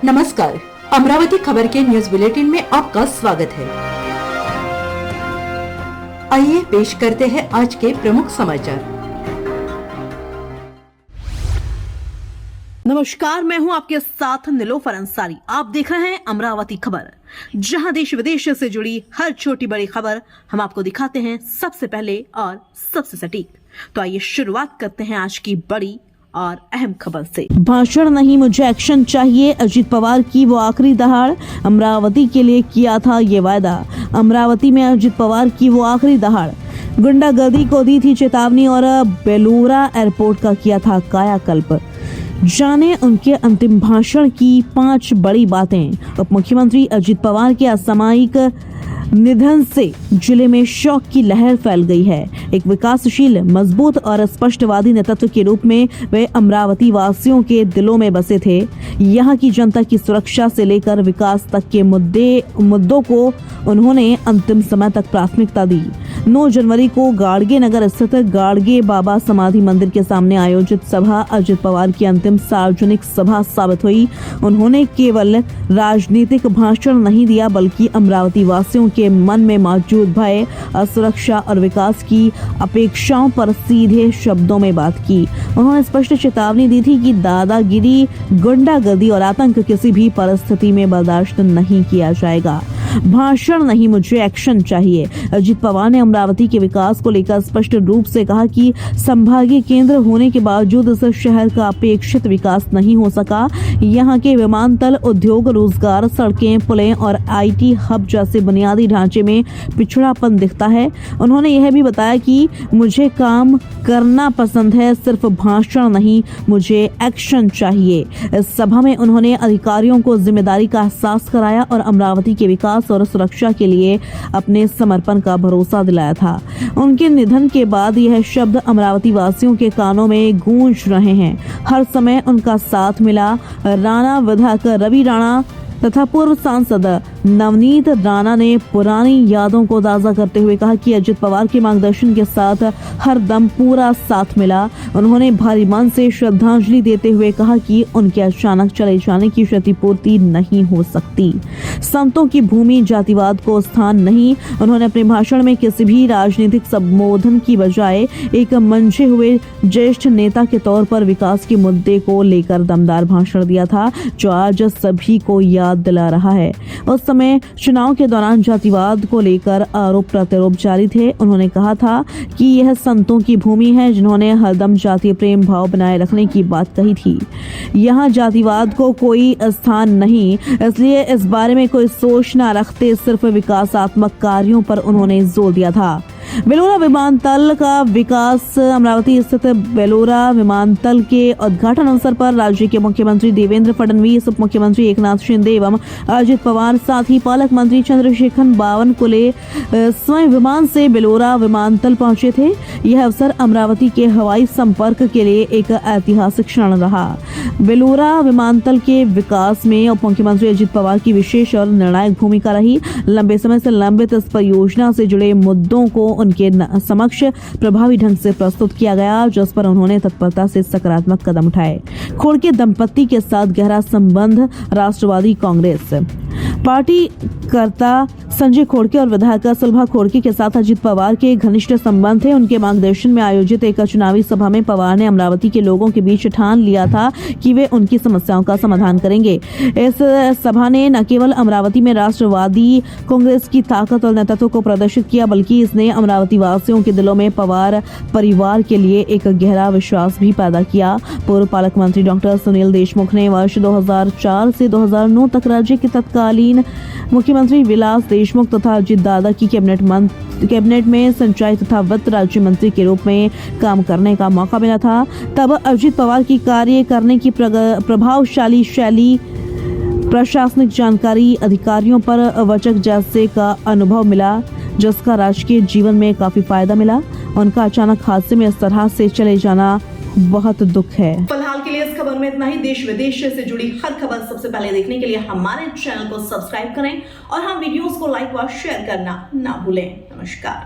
नमस्कार, अमरावती खबर के न्यूज बुलेटिन में आपका स्वागत है। आइए पेश करते हैं आज के प्रमुख समाचार। नमस्कार, मैं हूं आपके साथ निलोफर अंसारी। आप देख रहे हैं अमरावती खबर, जहां देश विदेश से जुड़ी हर छोटी बड़ी खबर हम आपको दिखाते हैं सबसे पहले और सबसे सटीक। तो आइए शुरुआत करते हैं आज की बड़ी और अहम खबर से। भाषण नहीं, मुझे एक्शन चाहिए। अजित पवार की वो आखिरी दहाड़, अमरावती के लिए किया था ये वायदा। अमरावती में अजित पवार की वो आखिरी दहाड़, गुंडागर्दी को दी थी चेतावनी और बेलूरा एयरपोर्ट का किया था कायाकल्प। जाने उनके अंतिम भाषण की 5 बड़ी बातें। उप मुख्यमंत्री अजित पवार के असामयिक निधन से जिले में शोक की लहर फैल गई है। एक विकासशील, मजबूत और स्पष्टवादी नेतृत्व के रूप में वे अमरावती वासियों के दिलों में बसे थे। यहाँ की जनता की सुरक्षा से लेकर विकास तक के मुद्दों को उन्होंने अंतिम समय तक प्राथमिकता दी। 9 जनवरी को गाड़गे नगर स्थित गाड़गे बाबा समाधि मंदिर के सामने आयोजित सभा अजित पवार की अंतिम सार्वजनिक सभा साबित हुई। उन्होंने केवल राजनीतिक भाषण नहीं दिया, बल्कि अमरावती वासियों के मन में मौजूद भय, असुरक्षा और विकास की अपेक्षाओं पर सीधे शब्दों में बात की। उन्होंने स्पष्ट चेतावनी दी थी कि दादागिरी, गुंडागर्दी और आतंक किसी भी परिस्थिति में बर्दाश्त नहीं किया जाएगा। भाषण नहीं, मुझे एक्शन चाहिए। अजित पवार ने अमरावती के विकास को लेकर स्पष्ट रूप से कहा कि संभागीय केंद्र होने के बावजूद इस शहर का अपेक्षित विकास नहीं हो सका। यहाँ के विमानतल, उद्योग, रोजगार, सड़कें, पुलें और IT हब जैसे बुनियादी ढांचे में पिछड़ापन दिखता है। उन्होंने यह भी बताया कि मुझे काम करना पसंद है, सिर्फ भाषण नहीं, मुझे एक्शन चाहिए। इस सभा में उन्होंने अधिकारियों को जिम्मेदारी का एहसास कराया और अमरावती के विकास और सुरक्षा के लिए अपने समर्पण का भरोसा दिलाया था। उनके निधन के बाद यह शब्द अमरावती वासियों के कानों में गूंज रहे हैं। हर समय उनका साथ मिला। राणा विधायक रवि राणा तथा पूर्व सांसद नवनीत राणा ने पुरानी यादों को ताज़ा करते हुए कहा कि अजित पवार के मार्गदर्शन के साथ हर दम पूरा साथ मिला। उन्होंने भारी मन से श्रद्धांजलि देते हुए कहा कि उनके अचानक चले जाने की क्षतिपूर्ति नहीं हो सकती। संतों की भूमि, जातिवाद को स्थान नहीं। उन्होंने अपने भाषण में किसी भी राजनीतिक संबोधन की बजाय एक मंचे हुए ज्येष्ठ नेता के तौर पर विकास के मुद्दे को लेकर दमदार भाषण दिया था, जो आज सभी को याद दिला रहा है। उस समय चुनाव के दौरान जातिवाद को लेकर आरोप प्रत्यारोप जारी थे। उन्होंने कहा था कि यह संतों की भूमि है, जिन्होंने हरदम जातीय प्रेम भाव बनाए रखने की बात कही थी। यहाँ जातिवाद को कोई स्थान नहीं, इसलिए इस बारे में कोई सोच न रखते, सिर्फ विकासात्मक कार्यों पर उन्होंने जोर दिया था। बेलूरा विमानतल का विकास। अमरावती स्थित बेलूरा विमानतल के उद्घाटन अवसर पर राज्य के मुख्यमंत्री देवेंद्र फडणवीस, उप मुख्यमंत्री एकनाथ शिंदे एवं अजित पवार, साथ ही पालक मंत्री चंद्रशेखर बावनकुले स्वयं विमान से बेलूरा विमानतल पहुंचे थे। यह अवसर अमरावती के हवाई संपर्क के लिए एक ऐतिहासिक क्षण रहा। बेलूरा विमानतल के विकास में उप मुख्यमंत्री अजित पवार की विशेष और निर्णायक भूमिका रही। लंबे समय से लंबित इस परियोजना से जुड़े मुद्दों को उनके समक्ष प्रभावी ढंग से प्रस्तुत किया गया, जिस पर उन्होंने तत्परता से सकारात्मक कदम उठाए। खोड़के दंपत्ति के साथ गहरा संबंध। राष्ट्रवादी कांग्रेस पार्टी कर्ता संजय खोड़के और विधायक सुलभा खोड़के के साथ अजित पवार के घनिष्ठ संबंध थे। उनके मार्गदर्शन में आयोजित एक चुनावी सभा में पवार ने अमरावती के लोगों के बीच ठान लिया था कि वे उनकी समस्याओं का समाधान करेंगे। इस सभा ने न केवल अमरावती में राष्ट्रवादी कांग्रेस की ताकत और नेतृत्व को प्रदर्शित किया, बल्कि इसने अमरावती वासियों के दिलों में पवार परिवार के लिए एक गहरा विश्वास भी पैदा किया। पूर्व पालक मंत्री डॉक्टर सुनील देशमुख ने वर्ष 2004 से 2009 तक राज्य के तत्कालीन मुख्यमंत्री विलास देशमुख तथा अजित दादा की कैबिनेट में सिंचाई तथा वित्त राज्य मंत्री के रूप में काम करने का मौका मिला था। तब अजित पवार की कार्य करने की प्रभावशाली शैली, प्रशासनिक जानकारी, अधिकारियों पर वचक जैसे का अनुभव मिला, जिसका राजकीय जीवन में काफी फायदा मिला। उनका अचानक हादसे में इस तरह से चले जाना बहुत दुख है। फिलहाल के लिए इस खबर में इतना ही। देश विदेश से जुड़ी हर खबर सबसे पहले देखने के लिए हमारे चैनल को सब्सक्राइब करें और हम वीडियोस को लाइक व शेयर करना ना भूलें। नमस्कार।